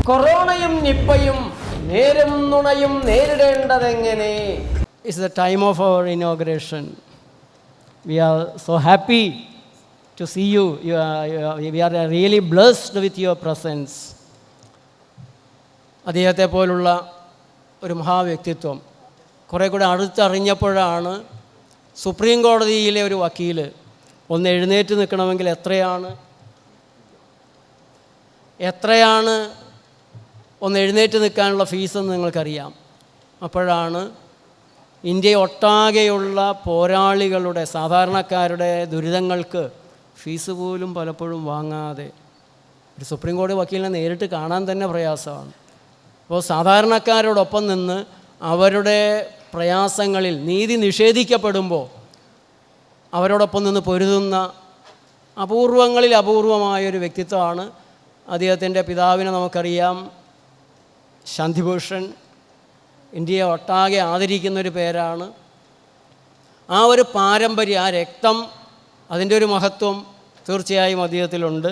കൊറോണയും നിപ്പയും നേരും നുണയും നേരിടേണ്ടതെങ്ങനെ? It's the time of our inauguration. We are so happy to see you. We are really blessed with your presence. അദ്ദേഹത്തെ പോലുള്ള ഒരു മഹാവ്യക്തിത്വം കുറേ കൂടെ അടുത്തറിഞ്ഞപ്പോഴാണ് supreme കോടതിയിലെ ഒരു വക്കീൽ ഒന്ന് എഴുന്നേറ്റ് നിൽക്കണമെങ്കിൽ എത്രയാണ് ഒന്ന് എഴുന്നേറ്റ് നിൽക്കാനുള്ള ഫീസെന്ന് നിങ്ങൾക്കറിയാം. അപ്പോഴാണ് ഇന്ത്യ ഒട്ടാകെയുള്ള പോരാളികളുടെ സാധാരണക്കാരുടെ ദുരിതങ്ങൾക്ക് ഫീസ് പോലും പലപ്പോഴും വാങ്ങാതെ ഒരു സുപ്രീം കോടതി വക്കീലിനെ നേരിട്ട് കാണാൻ തന്നെ പ്രയാസമാണ്. അപ്പോൾ സാധാരണക്കാരോടൊപ്പം നിന്ന് അവരുടെ പ്രയാസങ്ങളിൽ നീതി നിഷേധിക്കപ്പെടുമ്പോൾ അവരോടൊപ്പം നിന്ന് പൊരുതുന്ന അപൂർവങ്ങളിൽ അപൂർവമായൊരു വ്യക്തിത്വമാണ്. അദ്ദേഹത്തിൻ്റെ പിതാവിനെ നമുക്കറിയാം, ശാന്തിഭൂഷൺ. ഇന്ത്യയെ ഒട്ടാകെ ആദരിക്കുന്നൊരു പേരാണ്. ആ ഒരു പാരമ്പര്യം, ആ രക്തം, അതിൻ്റെ ഒരു മഹത്വം തീർച്ചയായും അദ്ദേഹത്തിലുണ്ട്.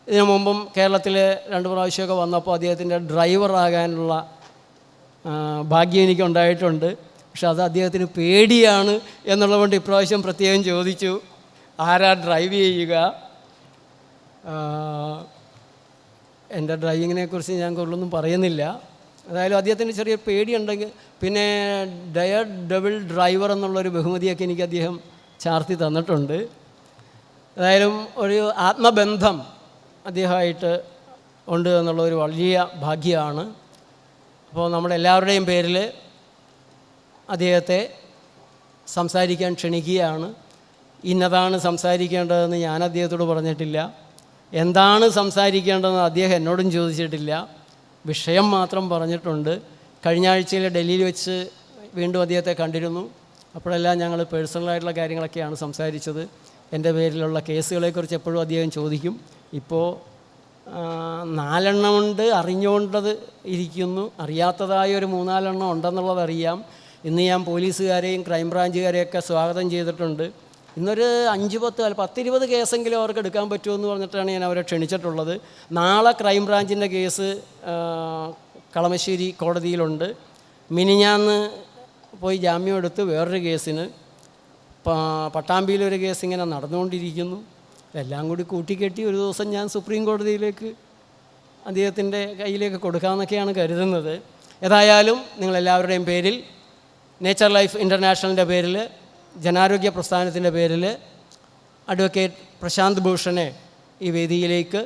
ഇതിനു മുമ്പും കേരളത്തിൽ 2 പ്രാവശ്യമൊക്കെ വന്നപ്പോൾ അദ്ദേഹത്തിൻ്റെ ഡ്രൈവറാകാനുള്ള ഭാഗ്യം എനിക്കുണ്ടായിട്ടുണ്ട്. പക്ഷെ അത് അദ്ദേഹത്തിന് പേടിയാണ് എന്നുള്ളതുകൊണ്ട് ഇപ്രാവശ്യം പ്രത്യേകം ചോദിച്ചു, ആരാ ഡ്രൈവ് ചെയ്യുക? എൻ്റെ ഡ്രൈവിങ്ങിനെക്കുറിച്ച് ഞാൻ കൂടുതലൊന്നും പറയുന്നില്ല. അതായാലും അദ്ദേഹത്തിന് ചെറിയ പേടിയുണ്ടെങ്കിൽ പിന്നെ ഡയർ ഡബിൾ ഡ്രൈവർ എന്നുള്ളൊരു ബഹുമതിയൊക്കെ എനിക്ക് അദ്ദേഹം ചാർത്തി തന്നിട്ടുണ്ട്. ഏതായാലും ഒരു ആത്മബന്ധം അദ്ദേഹമായിട്ട് ഉണ്ട് എന്നുള്ളൊരു വലിയ ഭാഗ്യമാണ്. അപ്പോൾ നമ്മളെല്ലാവരുടെയും പേരിൽ അദ്ദേഹത്തെ സംസാരിക്കാൻ ക്ഷണിക്കുകയാണ്. ഇന്നതാണ് സംസാരിക്കേണ്ടതെന്ന് ഞാൻ അദ്ദേഹത്തോട് പറഞ്ഞിട്ടില്ല. എന്താണ് സംസാരിക്കേണ്ടതെന്ന് അദ്ദേഹം എന്നോടും ചോദിച്ചിട്ടില്ല. വിഷയം മാത്രം പറഞ്ഞിട്ടുണ്ട്. കഴിഞ്ഞ ആഴ്ചയിൽ ഡൽഹിയിൽ വെച്ച് വീണ്ടും അദ്ദേഹത്തെ കണ്ടിരുന്നു. അപ്പോഴെല്ലാം ഞങ്ങൾ പേഴ്സണലായിട്ടുള്ള കാര്യങ്ങളൊക്കെയാണ് സംസാരിച്ചത്. എൻ്റെ പേരിലുള്ള കേസുകളെക്കുറിച്ച് എപ്പോഴും അദ്ദേഹം ചോദിക്കും. ഇപ്പോൾ 4 എണ്ണമുണ്ട്, അറിഞ്ഞുകൊണ്ടത് ഇരിക്കുന്നു. അറിയാത്തതായ ഒരു 3-4 എണ്ണം ഉണ്ടെന്നുള്ളതറിയാം. ഇന്ന് ഞാൻ പോലീസുകാരെയും ക്രൈംബ്രാഞ്ചുകാരെയൊക്കെ സ്വാഗതം ചെയ്തിട്ടുണ്ട്. ഇന്നൊരു 5-10-20 കേസെങ്കിലും അവർക്ക് എടുക്കാൻ പറ്റുമെന്ന് പറഞ്ഞിട്ടാണ് ഞാൻ അവരെ ക്ഷണിച്ചിട്ടുള്ളത്. നാളെ ക്രൈംബ്രാഞ്ചിൻ്റെ കേസ് കളമശ്ശേരി കോടതിയിലുണ്ട്. മിനിഞ്ഞാന്ന് പോയി ജാമ്യം എടുത്ത് വേറൊരു കേസിന് പട്ടാമ്പിയിലൊരു കേസ് ഇങ്ങനെ നടന്നുകൊണ്ടിരിക്കുന്നു. എല്ലാം കൂടി കൂട്ടിക്കെട്ടി ഒരു ദിവസം ഞാൻ സുപ്രീം കോടതിയിലേക്ക് അദ്ദേഹത്തിൻ്റെ കയ്യിലേക്ക് കൊടുക്കാമെന്നൊക്കെയാണ് കരുതുന്നത്. ഏതായാലും നിങ്ങളെല്ലാവരുടെയും പേരിൽ, നേച്ചർ ലൈഫ് ഇൻ്റർനാഷണലിൻ്റെ പേരിൽ, ജനാരോഗ്യ പ്രസ്ഥാനത്തിൻ്റെ പേരിൽ അഡ്വക്കേറ്റ് പ്രശാന്ത് ഭൂഷണെ ഈ വേദിയിലേക്ക്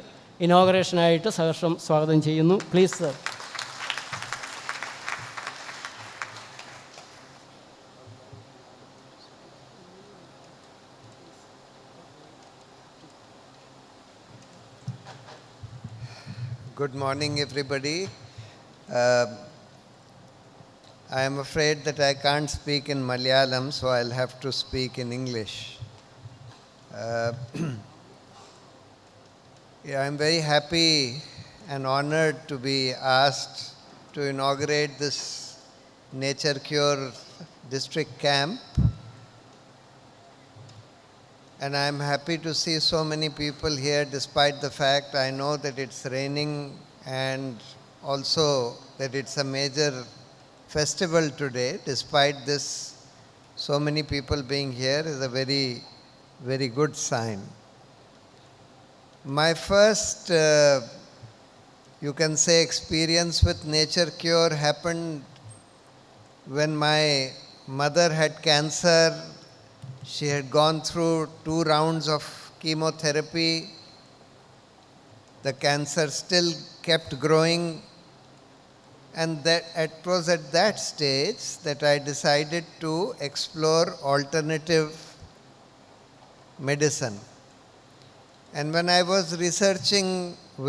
ഇനോഗ്രേഷനായിട്ട് സഹർഷം സ്വാഗതം ചെയ്യുന്നു. Please sir. Good morning, everybody. I am afraid that I can't speak in Malayalam, so I'll have to speak in English. I'm very happy and honored to be asked to inaugurate this Nature Cure district camp. And I'm happy to see so many people here despite the fact I know that it's raining and also that it's a major festival today. Despite this, so many people being here is a very, very good sign. My first, you can say, experience with Nature Cure happened when my mother had cancer. She had gone through 2 rounds of chemotherapy. The cancer still kept growing, and that it was at that stage that I decided to explore alternative medicine. And when I was researching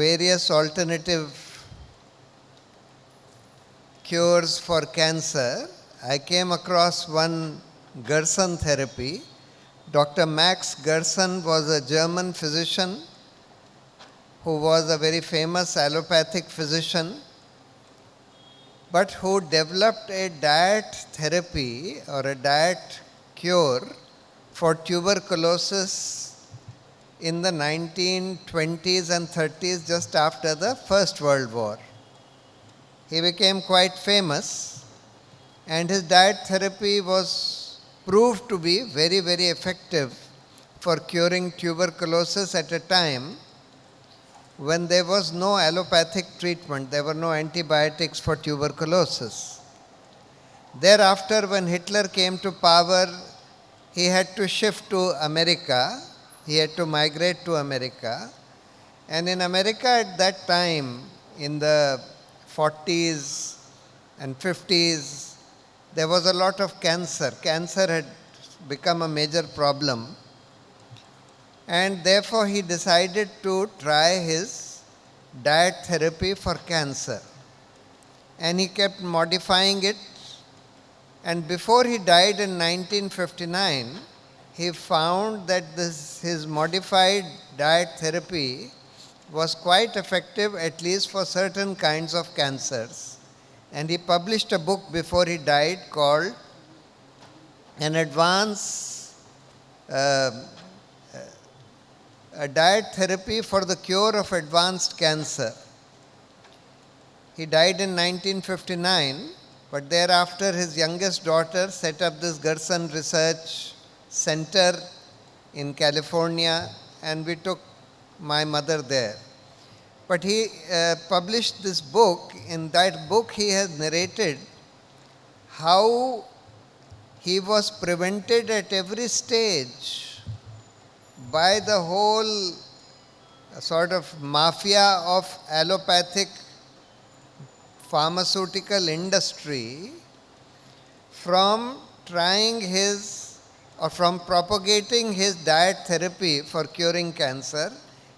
various alternative cures for cancer, I came across one Gerson therapy. Dr. Max Gerson was a German physician who was a very famous allopathic physician, but who developed a diet therapy or a diet cure for tuberculosis in the 1920s and 30s, just after the First World War. He became quite famous, and his diet therapy was proved to be very, very effective for curing tuberculosis at a time when there was no allopathic treatment. There were no antibiotics for tuberculosis. Thereafter, when Hitler came to power, he had to shift to America. He had to migrate to America. And in America at that time, in the 40s and 50s, there was a lot of cancer. Cancer had become a major problem. And therefore, he decided to try his diet therapy for cancer. And he kept modifying it. And before he died in 1959, he found that his modified diet therapy was quite effective, at least for certain kinds of cancers. And he published a book before he died called a diet therapy for the cure of advanced cancer. He died in 1959, but thereafter his youngest daughter set up this Gerson Research Center in California, and we took my mother there. But he published this book. In that book he has narrated how he was prevented at every stage by the whole sort of mafia of allopathic pharmaceutical industry from from propagating his diet therapy for curing cancer.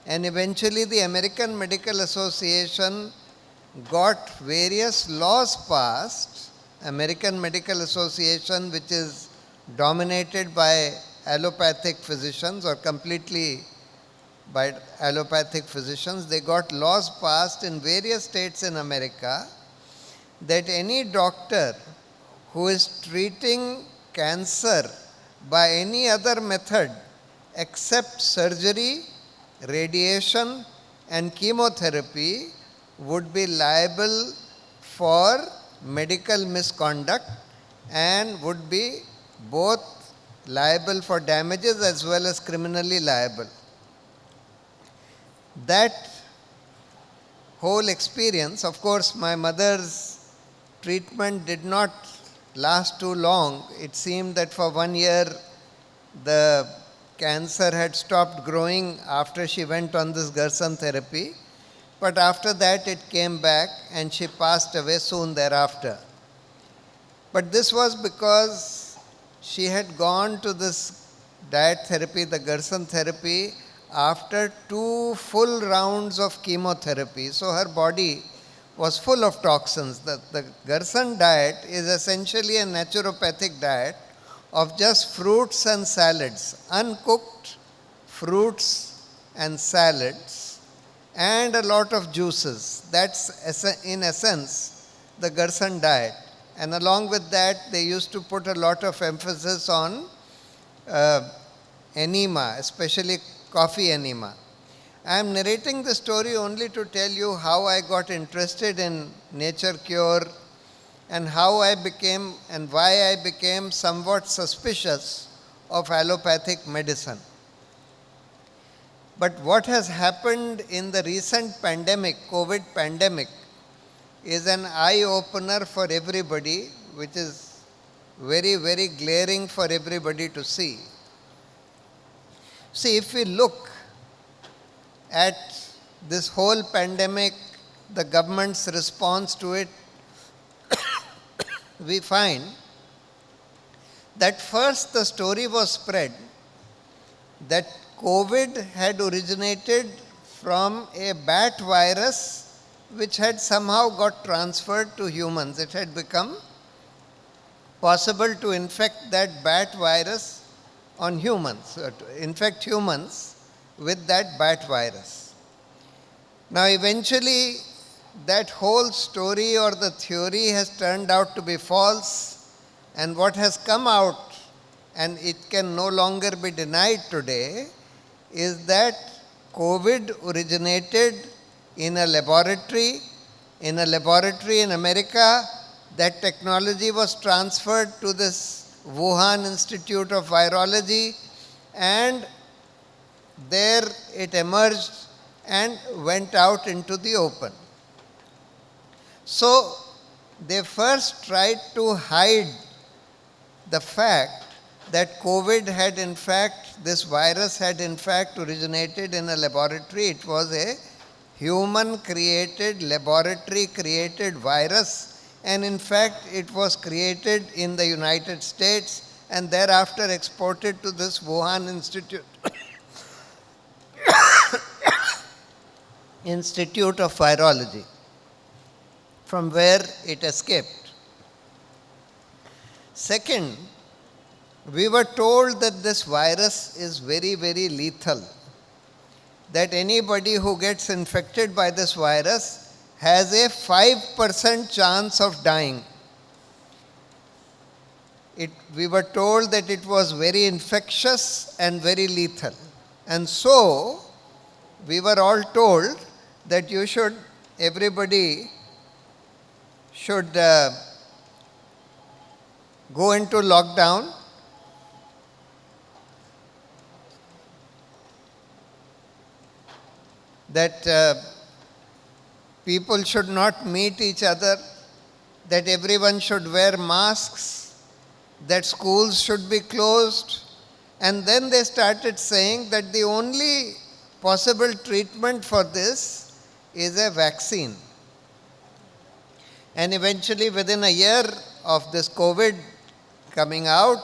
And eventually the American Medical Association got various laws passed. American Medical Association, which is dominated by allopathic physicians or completely by allopathic physicians, they got laws passed in various states in America that any doctor who is treating cancer by any other method except surgery, radiation and chemotherapy would be liable for medical misconduct and would be both liable for damages as well as criminally liable. That whole experience, of course, my mother's treatment did not last too long. It seemed that for 1 year the cancer had stopped growing after she went on this Gerson therapy. But after that it came back and she passed away soon thereafter. But this was because she had gone to this diet therapy, the Gerson therapy, after 2 full rounds of chemotherapy. So her body was full of toxins. The Gerson diet is essentially a naturopathic diet of just fruits and salads, uncooked fruits and salads, and a lot of juices. That's in essence the Gerson diet. And along with that, they used to put a lot of emphasis on enema, especially coffee enema. I am narrating the story only to tell you how I got interested in nature cure and how I became and why I became somewhat suspicious of allopathic medicine. But what has happened in the recent pandemic, COVID pandemic, is an eye-opener for everybody, which is very, very glaring for everybody to see. See, if we look at this whole pandemic, the government's response to it, we find that first the story was spread that COVID had originated from a bat virus which had somehow got transferred to humans. It had become possible to infect that bat virus on humans, to infect humans with that bat virus. Now eventually that whole story or the theory has turned out to be false, and what has come out, and it can no longer be denied today, is that COVID originated in a laboratory in America. That technology was transferred to this Wuhan Institute of Virology, and there it emerged and went out into the open. So they first tried to hide the fact that COVID had in fact, this virus had in fact originated in a laboratory. It was a human-created, laboratory-created virus, and in fact it was created in the United States and thereafter exported to this Wuhan Institute of Virology, from where it escaped. Second, we were told that this virus is very, very lethal, that anybody who gets infected by this virus has a 5% chance of dying. We were told that it was very infectious and very lethal. And so, we were all told that everybody should go into lockdown, that people should not meet each other, that everyone should wear masks, that schools should be closed. And then they started saying that the only possible treatment for this is a vaccine. And eventually, within a year of this COVID coming out,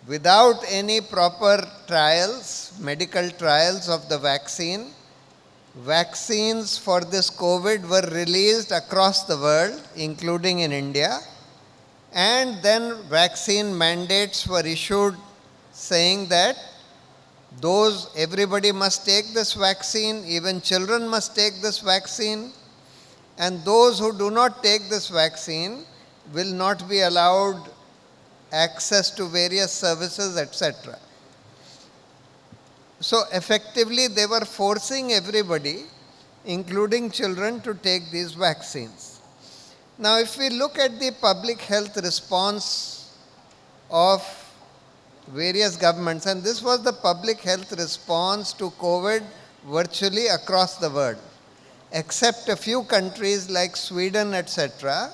without any proper trials, medical trials of the vaccine, vaccines for this COVID were released across the world, including in India, and then vaccine mandates were issued saying that everybody must take this vaccine, even children must take this vaccine, and those who do not take this vaccine will not be allowed access to various services, etc. So effectively they were forcing everybody, including children, to take these vaccines. Now if we look at the public health response of various governments, and this was the public health response to COVID virtually across the world, except a few countries like Sweden, etc.,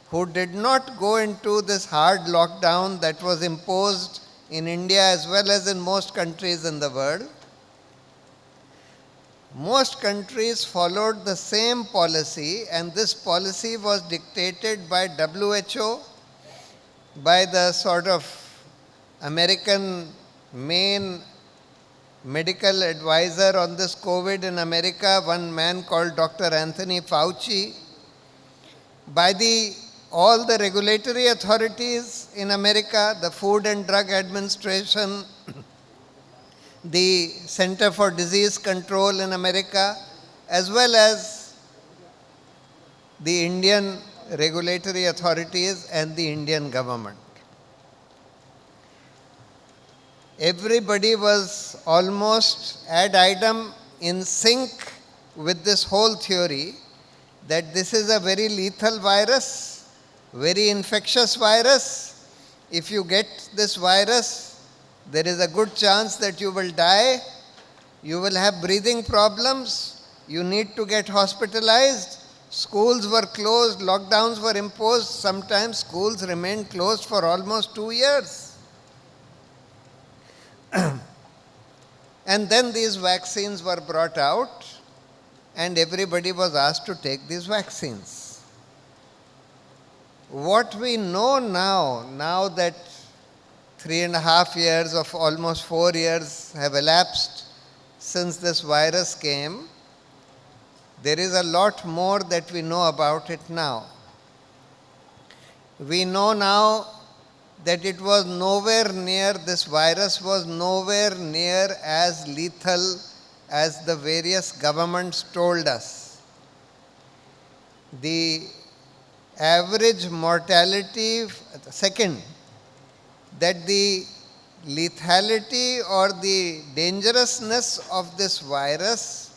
who did not go into this hard lockdown that was imposed in India as well as in most countries in the world. Most countries followed the same policy, and this policy was dictated by WHO, by the sort of American main medical advisor on this COVID in America, one man called Dr. Anthony Fauci, by all the regulatory authorities in America, the Food and Drug Administration, the Center for Disease Control in America, as well as the Indian regulatory authorities and the Indian government. Everybody was almost ad idem in sync with this whole theory that this is a very lethal virus, very infectious virus. If you get this virus, there is a good chance that you will die, you will have breathing problems, you need to get hospitalized. Schools were closed, lockdowns were imposed, sometimes schools remained closed for almost 2 years. And then these vaccines were brought out and everybody was asked to take these vaccines. What we know now that 3.5 years of almost 4 years have elapsed since this virus came, there is a lot more that we know about it now. We know now that it was nowhere near, this virus was nowhere near as lethal as the various governments told us. The average mortality, second, that the lethality or the dangerousness of this virus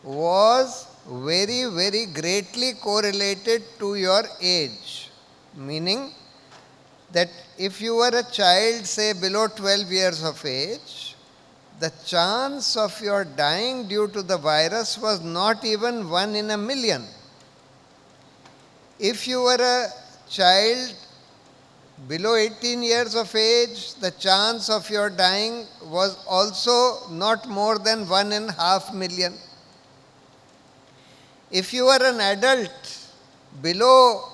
was very, very greatly correlated to your age. Meaning that if you were a child, say below 12 years of age, the chance of your dying due to the virus was not even 1 in a million. If you were a child below 18 years of age, the chance of your dying was also not more than 1.5 million. If you were an adult below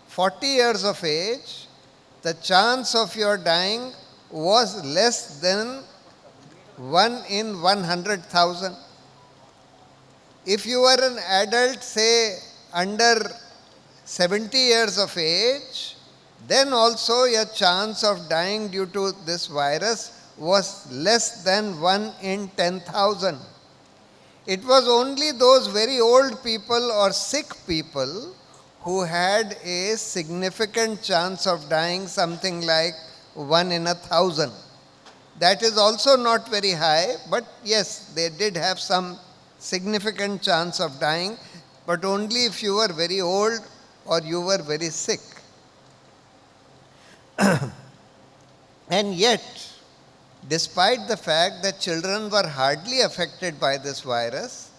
40 years of age, the chance of your dying was less than 1 in 100,000. If you were an adult, say under 70 years of age, then also your chance of dying due to this virus was less than 1 in 10,000. It was only those very old people or sick people who had a significant chance of dying, something like 1 in 1,000. That is also not very high, but yes, they did have some significant chance of dying, but only if you were very old or you were very sick. And yet, despite the fact that children were hardly affected by this virus,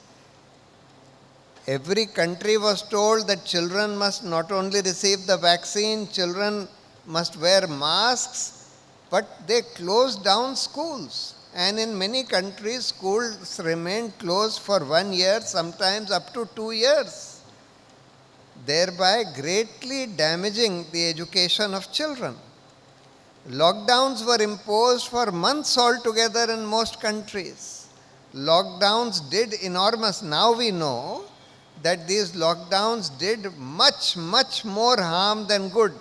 every country was told that children must not only receive the vaccine, children must wear masks, but they closed down schools. And in many countries, schools remained closed for 1 year, sometimes up to 2 years, thereby greatly damaging the education of children. Lockdowns were imposed for months altogether in most countries. Lockdowns did enormous. Now we know that these lockdowns did much, much more harm than good.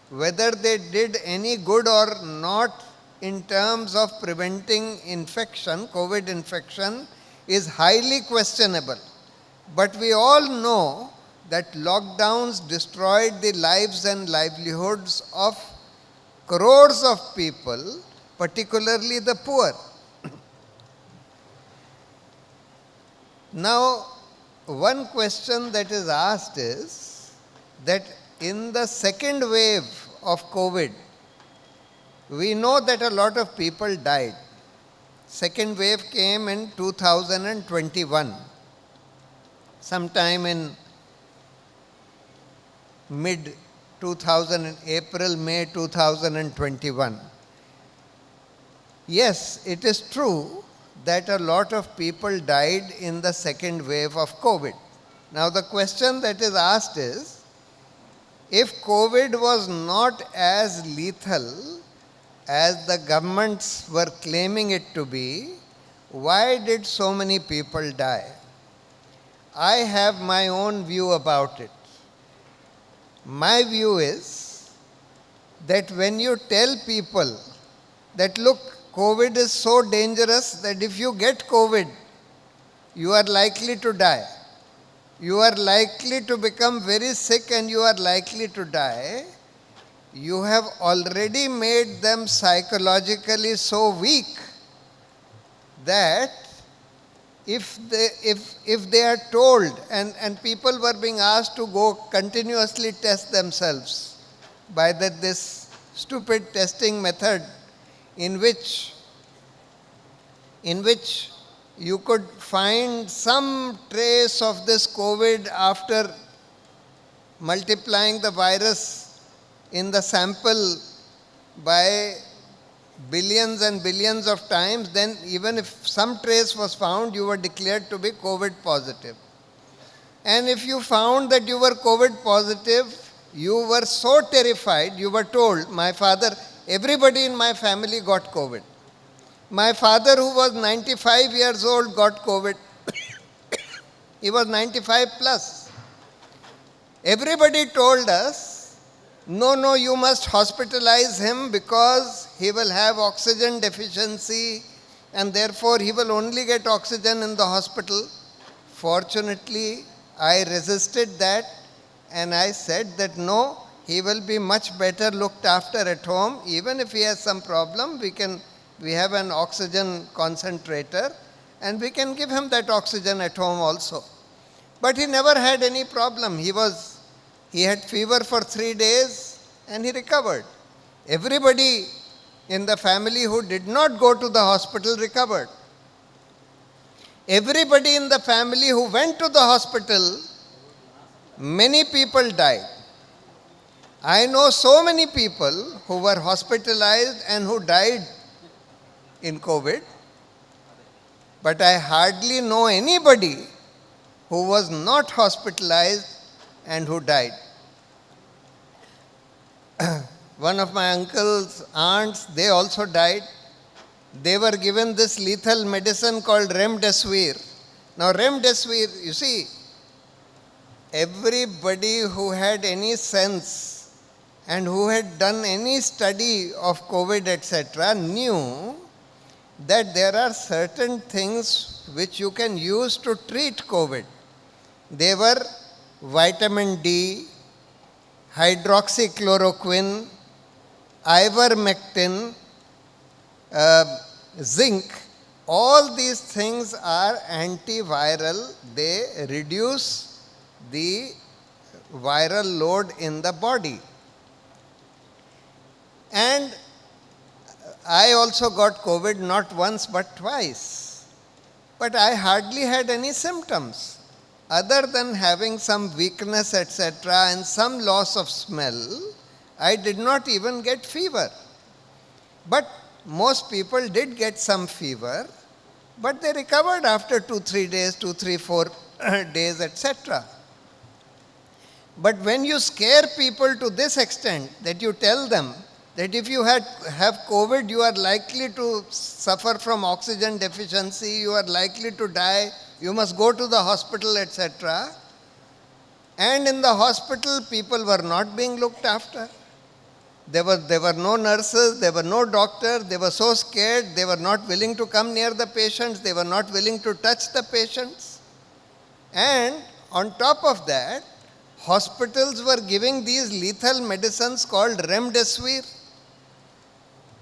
Whether they did any good or not in terms of preventing infection, COVID infection, is highly questionable. But we all know that lockdowns destroyed the lives and livelihoods of crores of people, particularly the poor. Now, one question that is asked is that in the second wave of COVID, we know that a lot of people died. Second wave came in 2021, sometime in April, May 2021. Yes, it is true that a lot of people died in the second wave of COVID. Now the question that is asked is, if COVID was not as lethal as the governments were claiming it to be, why did so many people die? I have my own view about it. My view is that when you tell people that, look, COVID is so dangerous that if you get COVID, you are likely to die. You are likely to become very sick and you are likely to die. You have already made them psychologically so weak that if they are told, and people were being asked to go continuously test themselves by this stupid testing method in which you could find some trace of this COVID after multiplying the virus in the sample by billions and billions of times, then even if some trace was found, you were declared to be COVID positive. And if you found that you were COVID positive, you were so terrified, you were told, my father, everybody in my family got COVID. My father, who was 95 years old, got COVID. He was 95 plus. Everybody told us, no, you must hospitalize him because he will have oxygen deficiency and therefore he will only get oxygen in the hospital. Fortunately, I resisted that and I said that no, he will be much better looked after at home. Even if he has some problem, we can We have an oxygen concentrator and we can give him that oxygen at home also. But he never had any problem. He had fever for 3 days and he recovered. Everybody in the family who did not go to the hospital recovered. Everybody in the family who went to the hospital, many people died. I know so many people who were hospitalized and who died in COVID, but I hardly know anybody who was not hospitalized and who died. One of my uncle's aunts, they also died. They were given this lethal medicine called remdesivir. Now remdesivir, you see, everybody who had any sense and who had done any study of COVID, etc., knew that there are certain things which you can use to treat COVID. They were vitamin D, hydroxychloroquine, ivermectin, zinc. All these things are antiviral. They reduce the viral load in the body. And I also got COVID not once but twice. But I hardly had any symptoms other than having some weakness, etc., and some loss of smell. I did not even get fever. But most people did get some fever, but they recovered after 2-3 days, 2-3-4 days, etc. But when you scare people to this extent that you tell them that if you have COVID, you are likely to suffer from oxygen deficiency, you are likely to die, you must go to the hospital, etc. And in the hospital, people were not being looked after. There were no nurses, there were no doctors, they were so scared, they were not willing to come near the patients, they were not willing to touch the patients. And on top of that, hospitals were giving these lethal medicines called remdesivir.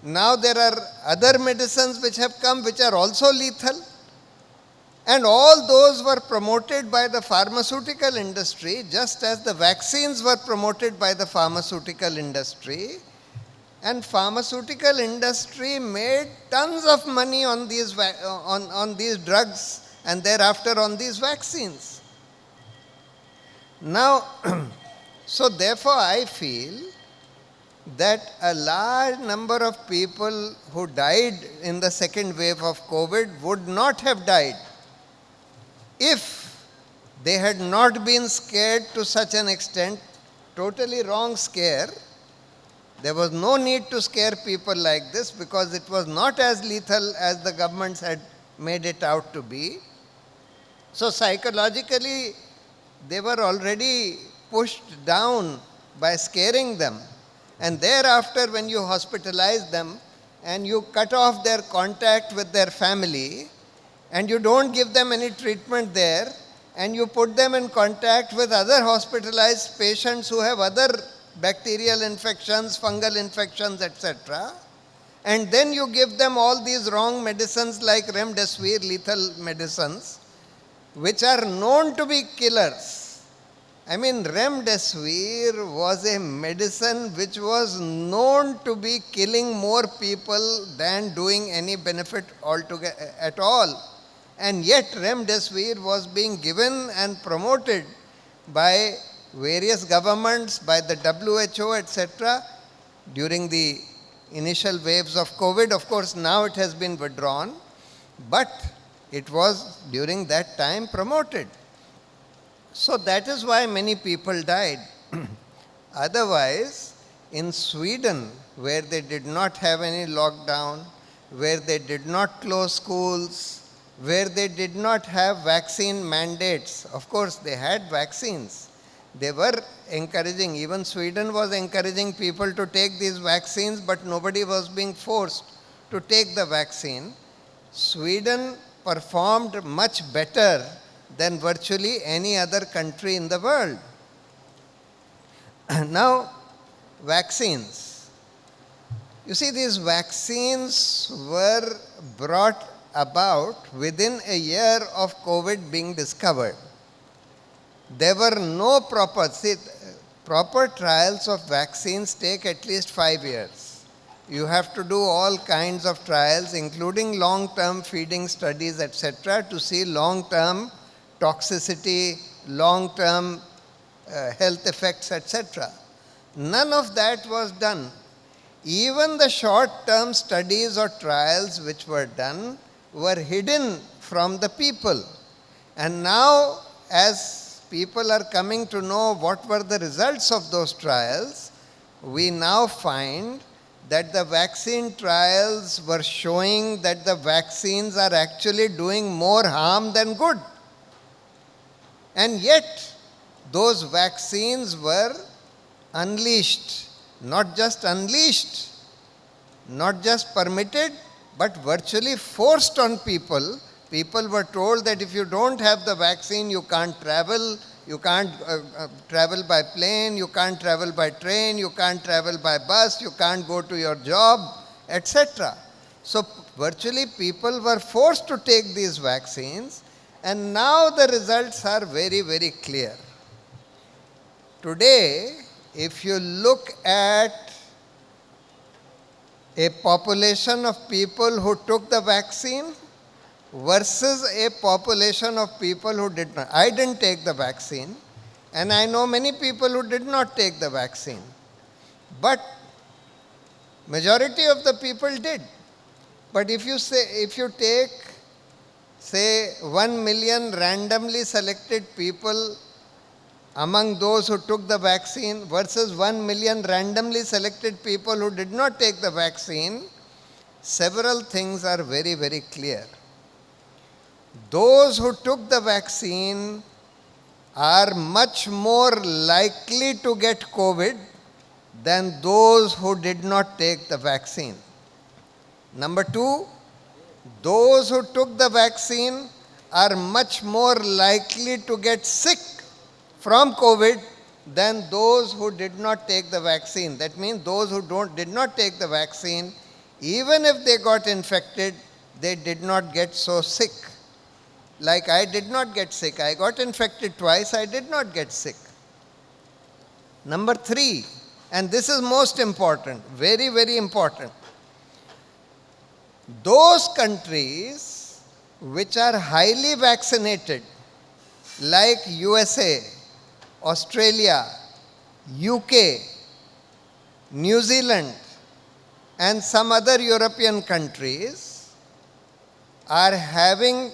Now there are other medicines which have come which are also lethal. And all those were promoted by the pharmaceutical industry, just as the vaccines were promoted by the pharmaceutical industry. And pharmaceutical industry made tons of money on these drugs and thereafter on these vaccines. Now, so therefore I feel that a large number of people who died in the second wave of COVID would not have died if they had not been scared to such an extent, totally wrong scare. There was no need to scare people like this because it was not as lethal as the governments had made it out to be. So psychologically, they were already pushed down by scaring them. And thereafter, when you hospitalize them and you cut off their contact with their family, and you don't give them any treatment there, and you put them in contact with other hospitalized patients who have other bacterial infections, fungal infections, etc., and then you give them all these wrong medicines like remdesivir, lethal medicines, which are known to be killers. I mean, remdesivir was a medicine which was known to be killing more people than doing any benefit altogether at all. And yet remdesivir was being given and promoted by various governments, by the WHO, etc., during the initial waves of COVID. Of course, now it has been withdrawn, but it was during that time promoted. So that is why many people died. Otherwise, in Sweden, where they did not have any lockdown, where they did not close schools, where they did not have vaccine mandates, of course they had vaccines. They were encouraging, even Sweden was encouraging people to take these vaccines, but nobody was being forced to take the vaccine. Sweden performed much better than virtually any other country in the world. Now, vaccines. You see, these vaccines were brought about within a year of COVID being discovered. There were no proper trials of vaccines take at least 5 years. You have to do all kinds of trials, including long-term feeding studies, etc., to see long-term toxicity, long-term health effects, etc. None of that was done. Even the short-term studies or trials which were done were hidden from the people. And now, as people are coming to know what were the results of those trials, we now find that the vaccine trials were showing that the vaccines are actually doing more harm than good. And yet, those vaccines were unleashed, not just unleashed, not just permitted, but virtually forced on people. People were told that if you don't have the vaccine, you can't travel travel by plane, you can't travel by train, you can't travel by bus, you can't go to your job, etc. So virtually people were forced to take these vaccines, and now the results are very, very clear. Today, if you look at a population of people who took the vaccine versus a population of people who did not. I didn't take the vaccine, and I know many people who did not take the vaccine. But majority of the people did. But if you take, say, 1 million randomly selected people among those who took the vaccine versus 1 million randomly selected people who did not take the vaccine, several things are very, very clear. Those who took the vaccine are much more likely to get COVID than those who did not take the vaccine. Number two, those who took the vaccine are much more likely to get sick from COVID than those who did not take the vaccine. That means those who did not take the vaccine, even if they got infected, they did not get so sick. Like I did not get sick. I got infected twice, I did not get sick. Number three, and this is most important, very, very important. Those countries which are highly vaccinated, like USA, Australia, UK, New Zealand, and some other European countries are having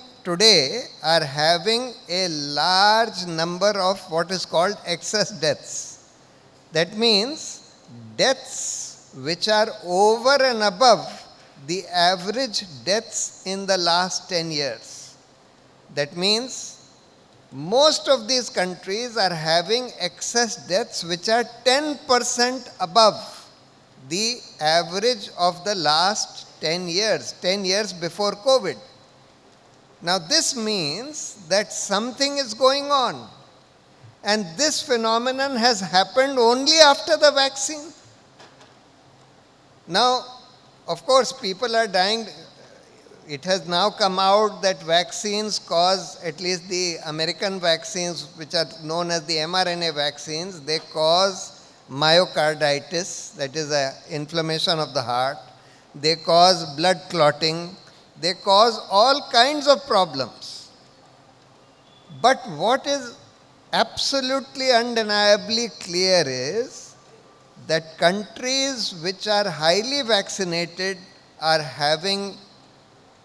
a large number of what is called excess deaths. That means deaths which are over and above the average deaths in the last 10 years. That means most of these countries are having excess deaths which are 10% above the average of the last 10 years before COVID. Now this means that something is going on, and this phenomenon has happened only after the vaccine. Now, of course, people are dying. It has now come out that vaccines cause, at least the American vaccines, which are known as the mRNA vaccines, they cause myocarditis, that is an inflammation of the heart. They cause blood clotting. They cause all kinds of problems. But what is absolutely undeniably clear is that countries which are highly vaccinated are having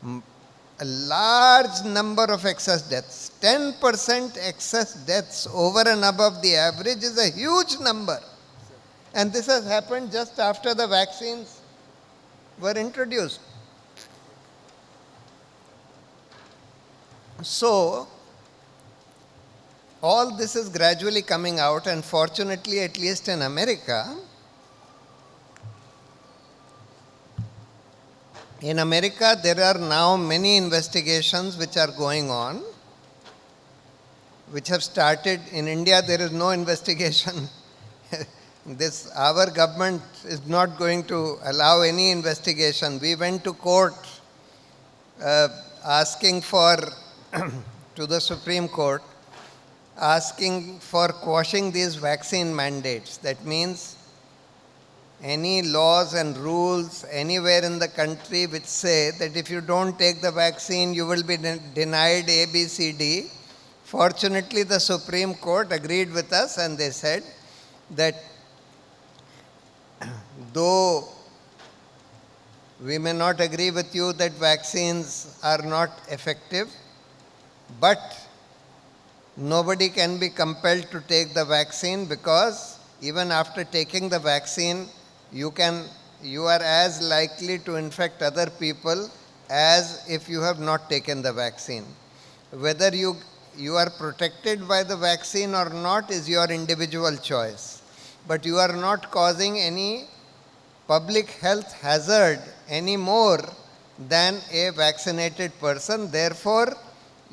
a large number of excess deaths. 10% excess deaths over and above the average is a huge number. And this has happened just after the vaccines were introduced. So, all this is gradually coming out, and fortunately, at least in America, there are now many investigations which are going on, which have started. In India, there is no investigation. our government is not going to allow any investigation. We went to court asking for, to the Supreme Court, asking for quashing these vaccine mandates. That means any laws and rules anywhere in the country which say that if you don't take the vaccine, you will be denied A, B, C, D. Fortunately, the Supreme Court agreed with us and they said that though we may not agree with you that vaccines are not effective, but nobody can be compelled to take the vaccine, because even after taking the vaccine, you are as likely to infect other people as if you have not taken the vaccine. Whether you are protected by the vaccine or not is your individual choice. But you are not causing any public health hazard any more than a vaccinated person. Therefore,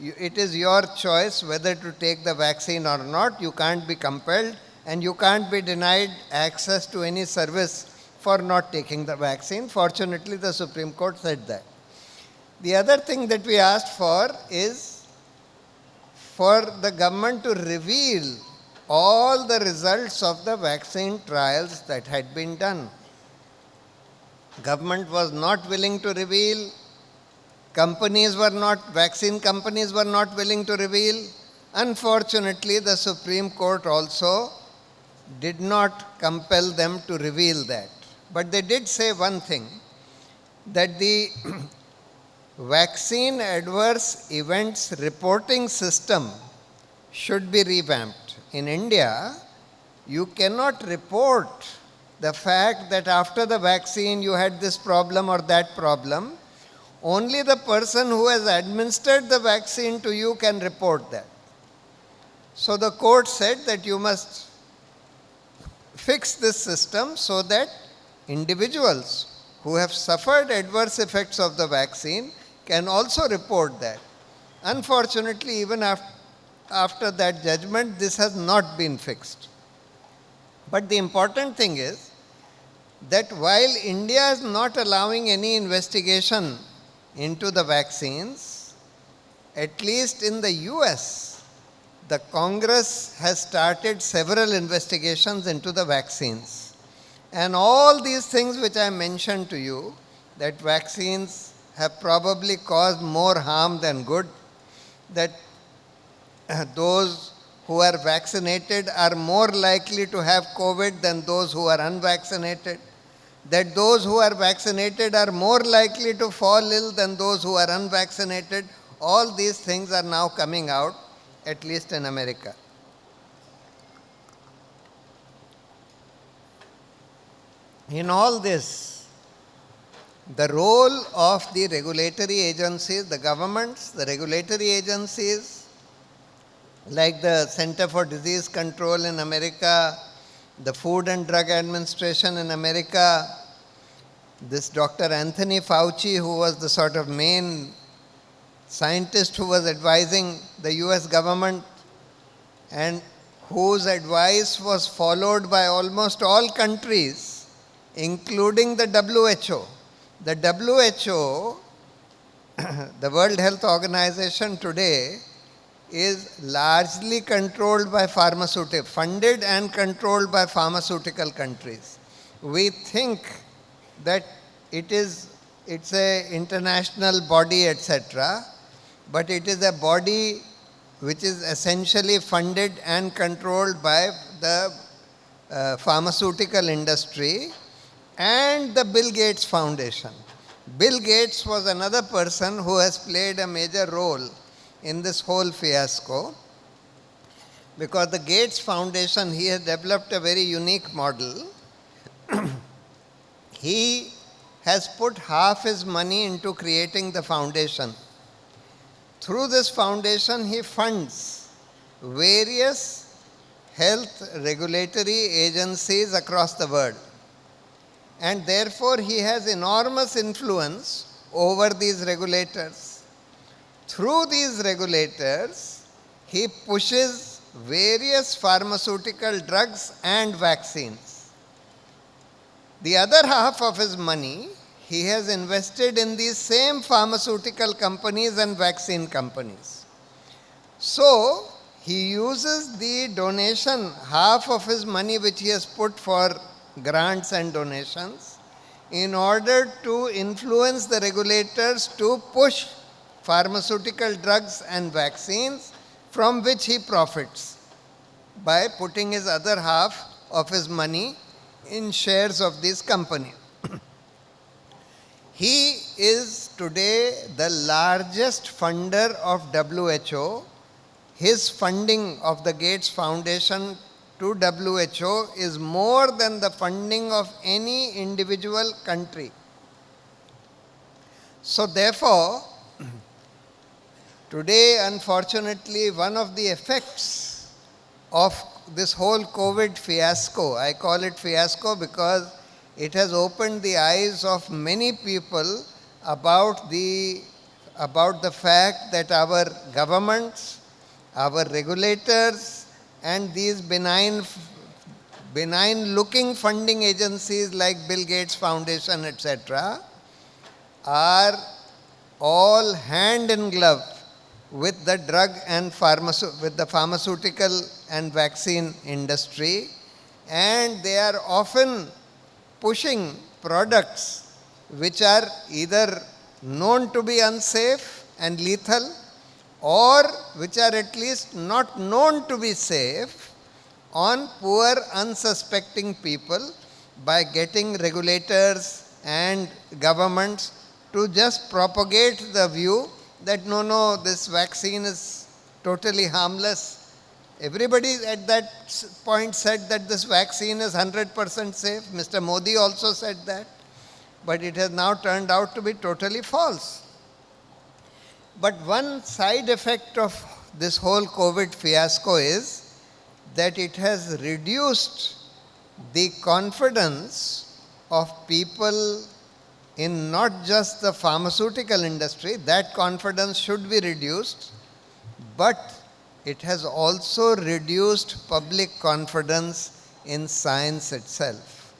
it is your choice whether to take the vaccine or not. You can't be compelled and you can't be denied access to any service for not taking the vaccine. Fortunately, the Supreme Court said that. The other thing that we asked for is for the government to reveal all the results of the vaccine trials that had been done. Government was not willing to reveal. Vaccine companies were not willing to reveal. Unfortunately, the Supreme Court also did not compel them to reveal that. But they did say one thing, that the vaccine adverse events reporting system should be revamped. In India, you cannot report the fact that after the vaccine you had this problem or that problem. Only the person who has administered the vaccine to you can report that. So the court said that you must fix this system so that individuals who have suffered adverse effects of the vaccine can also report that. Unfortunately, even after that judgment, this has not been fixed. But the important thing is that while India is not allowing any investigation into the vaccines, at least in the US, the Congress has started several investigations into the vaccines. And all these things which I mentioned to you, that vaccines have probably caused more harm than good, that those who are vaccinated are more likely to have COVID than those who are unvaccinated, that those who are vaccinated are more likely to fall ill than those who are unvaccinated. All these things are now coming out, at least in America. In all this, the role of the regulatory agencies, the governments, the regulatory agencies, like the Center for Disease Control in America, the Food and Drug Administration in America, this Dr. Anthony Fauci, who was the sort of main scientist who was advising the US government and whose advice was followed by almost all countries, including the WHO. The WHO, the World Health Organization today, is largely controlled by funded and controlled by pharmaceutical countries. We think that it's an international body, etc., but it is a body which is essentially funded and controlled by the pharmaceutical industry and the Bill Gates Foundation. Bill Gates was another person who has played a major role in this whole fiasco, because the Gates Foundation, he has developed a very unique model. He has put half his money into creating the foundation. Through this foundation, he funds various health regulatory agencies across the world. And therefore, he has enormous influence over these regulators. Through these regulators, he pushes various pharmaceutical drugs and vaccines. The other half of his money he has invested in these same pharmaceutical companies and vaccine companies. So, he uses the donation, half of his money which he has put for grants and donations, in order to influence the regulators to push pharmaceutical drugs and vaccines from which he profits by putting his other half of his money in shares of these companies. He is today the largest funder of WHO. His funding of the Gates Foundation to WHO is more than the funding of any individual country. So therefore, today unfortunately one of the effects of this whole COVID fiasco, I call it fiasco because it has opened the eyes of many people about the fact that our governments, our regulators, and these benign looking funding agencies like Bill Gates Foundation, etc., are all hand in glove with the drug and with the pharmaceutical and vaccine industry, and they are often pushing products which are either known to be unsafe and lethal, or which are at least not known to be safe on poor, unsuspecting people, by getting regulators and governments to just propagate the view that no, this vaccine is totally harmless. Everybody at that point said that this vaccine is 100% safe. Mr. Modi also said that. But it has now turned out to be totally false. But one side effect of this whole COVID fiasco is that it has reduced the confidence of people in not just the pharmaceutical industry. That confidence should be reduced, but it has also reduced public confidence in science itself.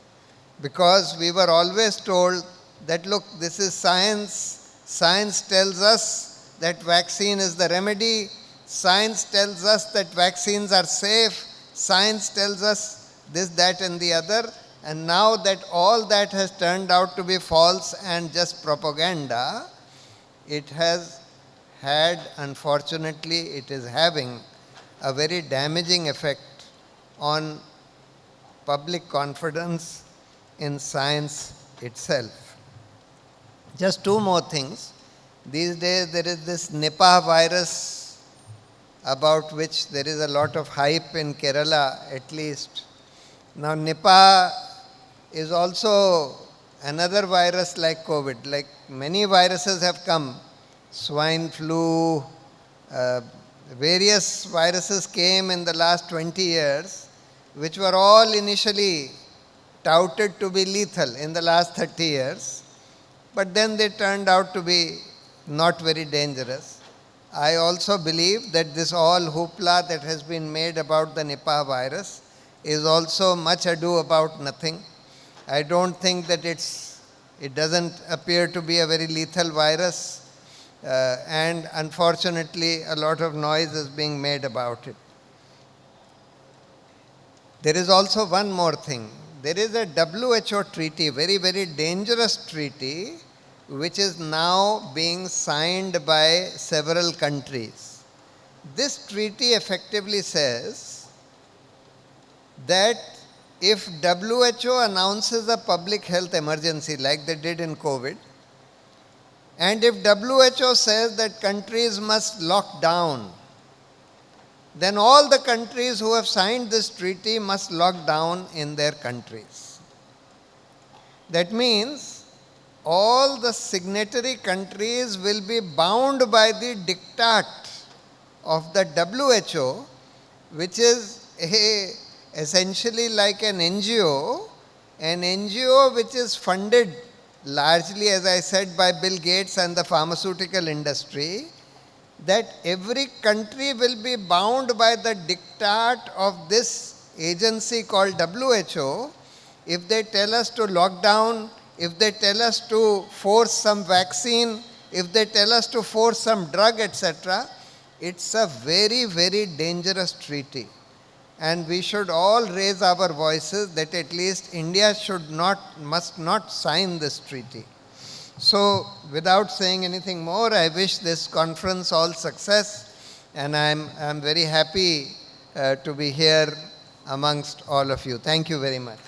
Because we were always told that, look, this is science. Science tells us that vaccine is the remedy. Science tells us that vaccines are safe. Science tells us this, that, and the other. And now that all that has turned out to be false and just propaganda, it has had, unfortunately, it is having a very damaging effect on public confidence in science itself. Just two more things. These days there is this Nipah virus about which there is a lot of hype in Kerala at least. Now Nipah is also another virus like COVID. Like many viruses have come, swine flu, various viruses came in the last 20 years, which were all initially touted to be lethal in the last 30 years, but then they turned out to be not very dangerous. I also believe that this all hoopla that has been made about the Nipah virus is also much ado about nothing. I don't think that it doesn't appear to be a very lethal virus, and unfortunately a lot of noise is being made about it. There is also one more thing. There is a WHO treaty, very, very dangerous treaty, which is now being signed by several countries. This treaty effectively says that if WHO announces a public health emergency like they did in COVID, and if WHO says that countries must lock down, then all the countries who have signed this treaty must lock down in their countries. That means all the signatory countries will be bound by the diktat of the WHO, which is essentially like an NGO which is funded largely, as I said, by Bill Gates and the pharmaceutical industry, that every country will be bound by the diktat of this agency called WHO if they tell us to lock down, if they tell us to force some vaccine, if they tell us to force some drug, etc., it's a very, very dangerous treaty. And we should all raise our voices that at least India must not sign this treaty. So, without saying anything more, I wish this conference all success, and I'm very happy to be here amongst all of you. Thank you very much.